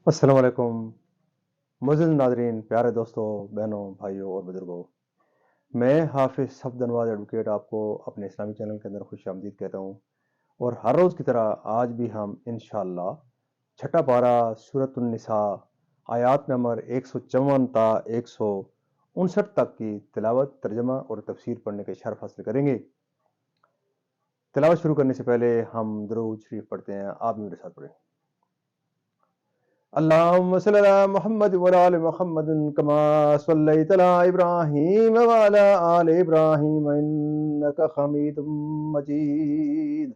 السلام علیکم معزز ناظرین، پیارے دوستوں، بہنوں، بھائیوں اور بزرگوں، میں حافظ صفد نواز ایڈوکیٹ آپ کو اپنے اسلامی چینل کے اندر خوش آمدید کہتا ہوں۔ اور ہر روز کی طرح آج بھی ہم انشاءاللہ چھٹا پارہ سورۃ النساء آیات نمبر 154 تا 159 تک کی تلاوت، ترجمہ اور تفسیر پڑھنے کے شرف حاصل کریں گے۔ تلاوت شروع کرنے سے پہلے ہم درود شریف پڑھتے ہیں، آپ بھی میرے ساتھ پڑھیں۔ اللهم صل على محمد وعلى آل محمد كما صليت على إبراهيم وعلى آل إبراهيم إنك حميد مجيد.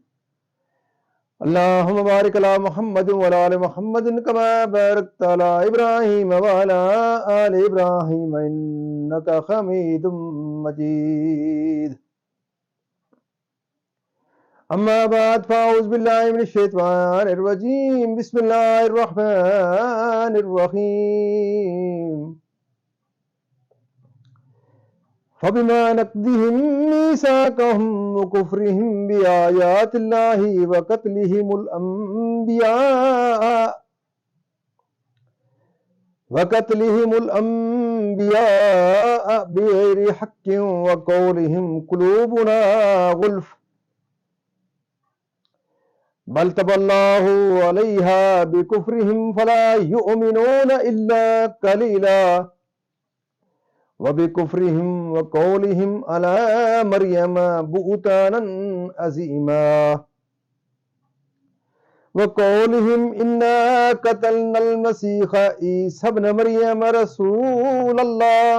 اللهم بارك على محمد وعلى آل محمد كما باركت على إبراهيم وعلى آل إبراهيم إنك حميد مجيد. أما بعد فأعوذ بالله من الشيطان الرجيم. بسم الله الرحمن الرحيم. فبما نقضهم ميثاقهم وكفرهم بآيات الله وقتلهم الأنبياء بغير حق وقولهم قلوبنا غلف بل طبع الله عليها بكفرهم فلا يؤمنون إلا قليلا وبكفرهم وقولهم على مريم بهتانا عظيما وقولهم إنا قتلنا المسيح عيسى ابن مريم رسول الله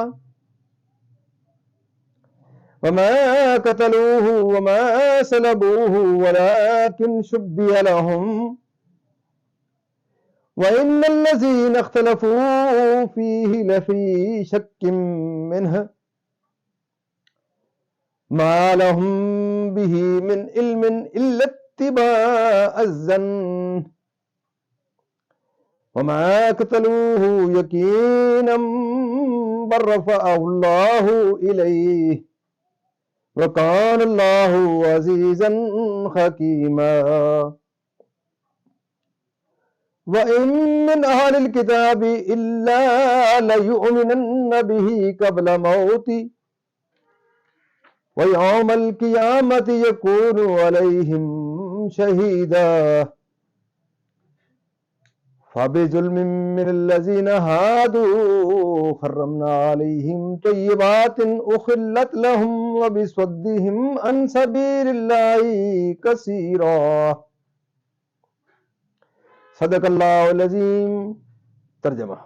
وما قتلوه وما صلبوه ولكن شبه لهم وإن الذين اختلفوا فيه لفي شك منه ما لهم به من علم إلا اتباع الظن وما قتلوه يقينا بل رفعه الله إليه وكان الله عزيزا حكيما. وَإِن مِّنْ أَهْلِ الْكِتَابِ إِلَّا لَيُؤْمِنَنَّ بِهِ قَبْلَ مَوْتِهِ وَيَوْمَ الْقِيَامَةِ يَكُونُ عَلَيْهِمْ شَهِيدًا. فَبِظُلْمٍ مِّنَ الَّذِينَ هَادُوا حَرَّمْنَا عَلَيْهِمْ طَيِّبَاتٍ أُحِلَّتْ لَهُمْ وَبِصَدِّهِمْ عَنْ سَبِيلِ اللَّهِ كَثِيرًا. صدق اللہ العظیم. ترجمہ.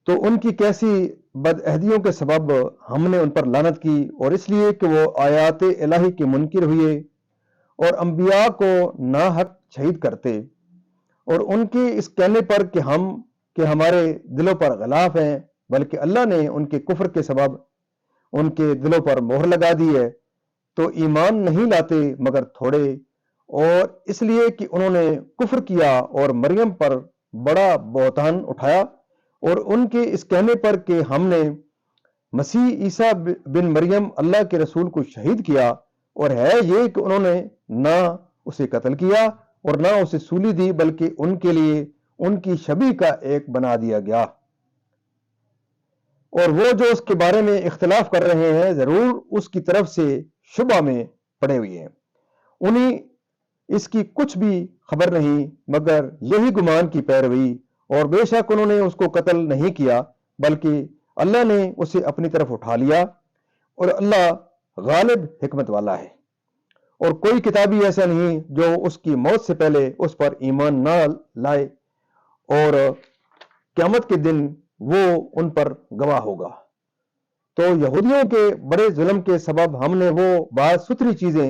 تو ان کی کیسی بدعہدیوں کے سبب ہم نے ان پر لعنت کی، اور اس لیے کہ وہ آیات الہی کے منکر ہوئے اور انبیاء کو ناحق شہید کرتے، اور ان کے اس کہنے پر کہ ہمارے دلوں پر غلاف ہیں، بلکہ اللہ نے ان کے کفر کے سبب ان کے دلوں پر مہر لگا دی ہے، تو ایمان نہیں لاتے مگر تھوڑے، اور اس لیے کہ انہوں نے کفر کیا اور مریم پر بڑا بہتان اٹھایا، اور ان کے اس کہنے پر کہ ہم نے مسیح عیسیٰ بن مریم اللہ کے رسول کو شہید کیا، اور ہے یہ کہ انہوں نے نہ اسے قتل کیا اور نہ اسے سولی دی، بلکہ ان کے لیے ان کی شبیہ کا ایک بنا دیا گیا، اور وہ جو اس کے بارے میں اختلاف کر رہے ہیں ضرور اس کی طرف سے شبہ میں پڑے ہوئے ہیں، انہیں اس کی کچھ بھی خبر نہیں مگر یہی گمان کی پیروی، اور بے شک انہوں نے اس کو قتل نہیں کیا بلکہ اللہ نے اسے اپنی طرف اٹھا لیا، اور اللہ غالب حکمت والا ہے، اور کوئی کتابی ایسا نہیں جو اس کی موت سے پہلے اس پر ایمان نہ لائے، اور قیامت کے دن وہ ان پر گواہ ہوگا۔ تو یہودیوں کے بڑے ظلم کے سبب ہم نے وہ بعض ستھری چیزیں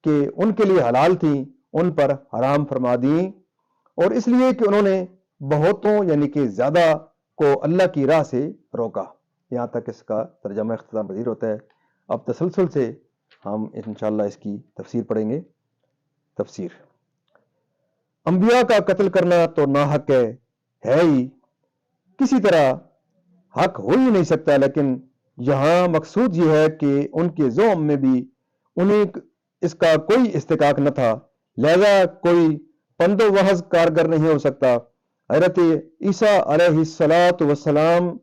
کہ ان کے لیے حلال تھیں ان پر حرام فرما دیں، اور اس لیے کہ انہوں نے بہتوں یعنی کہ زیادہ کو اللہ کی راہ سے روکا۔ یہاں تک اس کا ترجمہ اختتام پذیر ہوتا ہے۔ اب تسلسل سے ہم انشاءاللہ اس کی تفسیر پڑھیں گے۔ تفسیر: انبیاء کا قتل کرنا تو ناحق ہے ہی، کسی طرح حق ہو ہی نہیں سکتا، لیکن یہاں مقصود یہ ہے کہ ان کے زعم میں بھی انہیں اس کا کوئی استحقاق نہ تھا، لہذا کوئی پند و وحظ کارگر نہیں ہو سکتا۔ حضرت عیسیٰ علیہ السلام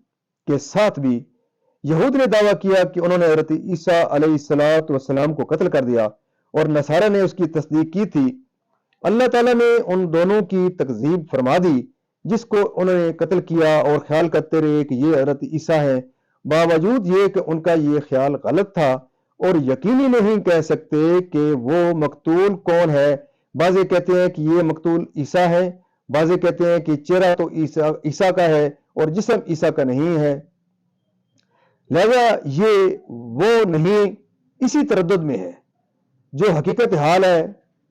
کے ساتھ بھی یہود نے دعویٰ کیا کہ انہوں نے حضرت عیسیٰ علیہ السلام کو قتل کر دیا اور نصارہ نے اس کی تصدیق کی تھی۔ اللہ تعالیٰ نے ان دونوں کی تکذیب فرما دی جس کو انہوں نے قتل کیا اور خیال کرتے رہے کہ یہ حضرت عیسیٰ ہیں، باوجود یہ کہ ان کا یہ خیال غلط تھا اور یقینی نہیں کہہ سکتے کہ وہ مقتول کون ہے۔ بعض کہتے ہیں کہ یہ مقتول عیسیٰ ہے، بعض کہتے ہیں کہ چہرہ تو عیسیٰ کا ہے اور جسم عیسیٰ کا نہیں ہے، لہذا یہ وہ نہیں، اسی تردد میں ہے۔ جو حقیقت حال ہے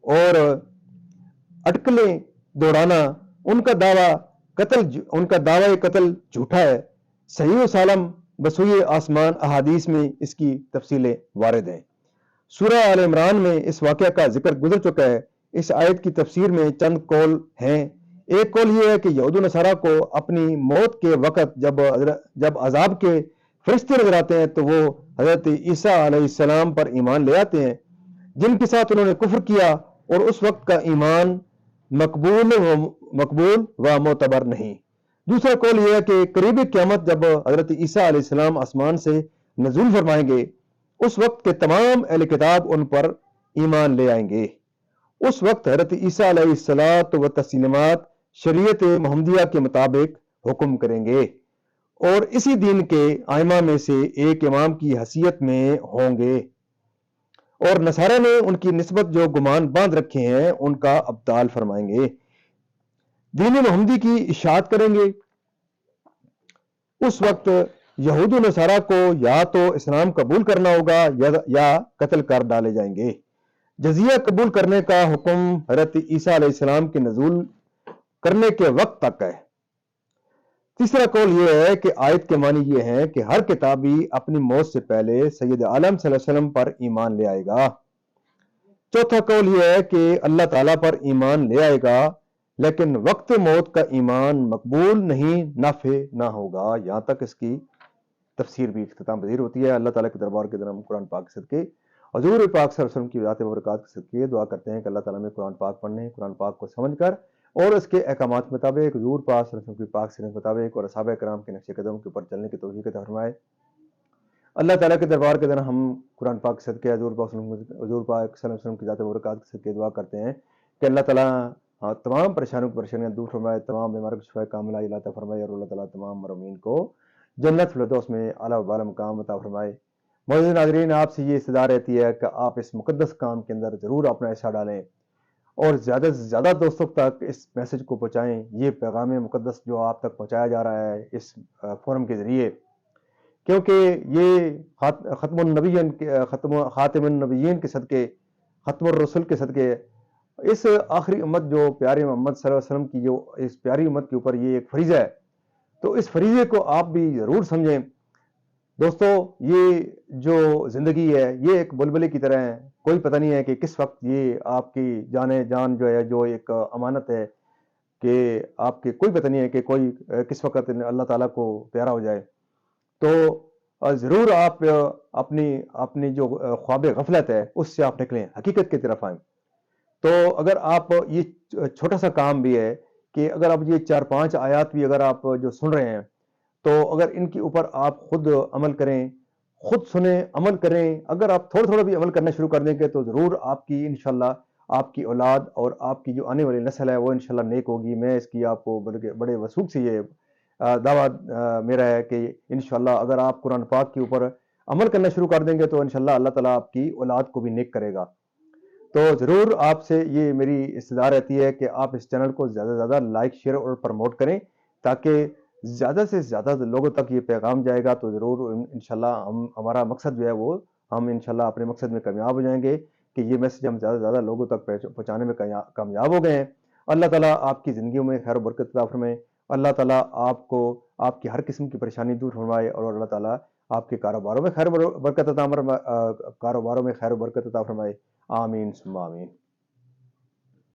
اور اٹکلیں دوڑانا، ان کا دعوی قتل جھوٹا ہے۔ صحیح و سالم بسوئے آسمان احادیث میں اس کی تفصیلیں وارد ہیں۔ سورہ آل عمران میں اس واقعہ کا ذکر گزر چکا ہے۔ اس آیت کی تفسیر میں چند قول ہیں۔ ایک قول یہ ہے کہ یہود و نصارہ کو اپنی موت کے وقت جب عذاب کے فرشتے نظر آتے ہیں تو وہ حضرت عیسیٰ علیہ السلام پر ایمان لے آتے ہیں جن کے ساتھ انہوں نے کفر کیا، اور اس وقت کا ایمان مقبول و معتبر نہیں۔ دوسرا قول یہ ہے کہ قریب قیامت جب حضرت عیسیٰ علیہ السلام آسمان سے نزول فرمائیں گے، اس وقت کے تمام اہل کتاب ان پر ایمان لے آئیں گے۔ اس وقت حضرت عیسیٰ علیہ السلام شریعت محمدیہ کے مطابق حکم کریں گے اور اسی دین کے ائمہ میں سے ایک امام کی حیثیت میں ہوں گے، اور نصارہ نے ان کی نسبت جو گمان باندھ رکھے ہیں ان کا ابطال فرمائیں گے، دین محمدی کی اشاعت کریں گے۔ اس وقت یہود و نصارہ کو یا تو اسلام قبول کرنا ہوگا یا قتل کر ڈالے جائیں گے۔ جزیہ قبول کرنے کا حکم حضرت عیسیٰ علیہ السلام کے نزول کرنے کے وقت تک ہے۔ تیسرا قول یہ ہے کہ آیت کے معنی یہ ہے کہ ہر کتابی اپنی موت سے پہلے سید عالم صلی اللہ علیہ وسلم پر ایمان لے آئے گا۔ چوتھا قول یہ ہے کہ اللہ تعالیٰ پر ایمان لے آئے گا لیکن وقت موت کا ایمان مقبول نہیں، نافع نہ ہوگا۔ یہاں تک اس کی تفسیر بھی اختتام پذیر ہوتی ہے۔ اللہ تعالیٰ کے دربار کے درم قرآن پاک کے صدقے، حضور پاک صلی اللہ علیہ وسلم کی ذات برکات کے صدقے دعا کرتے ہیں کہ اللہ تعالیٰ میں قرآن پاک پڑھنے، قرآن پاک کو سمجھ کر اور اس کے احکامات کے مطابق حضور پاک صلی اللہ علیہ وسلم کی پاک سیرت کے مطابق اور صحابہ کرام کے نقش قدم کے اوپر چلنے کی توفیق عطا فرمائے۔ اللہ تعالیٰ کے دربار کے دن ہم قرآن پاک کے صدقے حضور پاک صلی اللہ علیہ وسلم کی ذات برکات کے صدقے دعا کرتے ہیں کہ اللہ تعالیٰ تمام پریشانیاں دور فرمائے، تمام بیماروں کو شفا کاملہ عطا فرمائے، اور اللہ تعالیٰ تمام مرحومین کو جنت فردوس میں اعلیٰ و بالا مقام عطا فرمائے۔ معزز ناظرین، آپ سے یہ استدعا رہتی ہے کہ آپ اس مقدس کام کے اندر ضرور اپنا حصہ ڈالیں اور زیادہ سے زیادہ دوستوں تک اس میسج کو پہنچائیں۔ یہ پیغام مقدس جو آپ تک پہنچایا جا رہا ہے اس فورم کے ذریعے، کیونکہ یہ خاتم النبیین کے صدقے، ختم الرسل کے صدقے، اس آخری امت جو پیارے محمد صلی اللہ علیہ وسلم کی جو اس پیاری امت کے اوپر یہ ایک فریضہ ہے، تو اس فریضے کو آپ بھی ضرور سمجھیں۔ دوستو، یہ جو زندگی ہے یہ ایک بلبلے کی طرح ہے، کوئی پتہ نہیں ہے کہ کس وقت یہ آپ کی جان جو ہے جو ایک امانت ہے کہ آپ کے کوئی پتہ نہیں ہے کہ کوئی کس وقت اللہ تعالیٰ کو پیارا ہو جائے۔ تو ضرور آپ اپنی جو خواب غفلت ہے اس سے آپ نکلیں، حقیقت کی طرف آئیں۔ تو اگر آپ یہ چھوٹا سا کام بھی ہے کہ اگر آپ یہ 4-5 آیات بھی اگر آپ جو سن رہے ہیں تو اگر ان کے اوپر آپ خود عمل کریں، خود سنیں، عمل کریں، اگر آپ تھوڑا بھی عمل کرنا شروع کر دیں گے تو ضرور آپ کی انشاءاللہ آپ کی اولاد اور آپ کی جو آنے والی نسل ہے وہ انشاءاللہ نیک ہوگی۔ میں اس کی آپ کو بڑے وثوق سے یہ دعویٰ میرا ہے کہ انشاءاللہ اگر آپ قرآن پاک کے اوپر عمل کرنا شروع کر دیں گے تو انشاءاللہ اللہ تعالیٰ آپ کی اولاد کو بھی نیک کرے گا۔ تو ضرور آپ سے یہ میری استدعا رہتی ہے کہ آپ اس چینل کو زیادہ سے زیادہ لائک، شیئر اور پروموٹ کریں تاکہ زیادہ سے زیادہ لوگوں تک یہ پیغام جائے گا، تو ضرور انشاءاللہ ہمارا مقصد جو ہے وہ ہم انشاءاللہ اپنے مقصد میں کامیاب ہو جائیں گے کہ یہ میسج ہم زیادہ سے زیادہ لوگوں تک پہنچانے میں کامیاب ہو گئے ہیں۔ اللہ تعالیٰ آپ کی زندگیوں میں خیر و برکت عطا فرمائے، اللہ تعالیٰ آپ کو آپ کی ہر قسم کی پریشانی دور فرمائے، اور اللہ تعالیٰ آپ کے کاروباروں میں خیر و برکت عطا فرمائے۔ آمین ثم آمین۔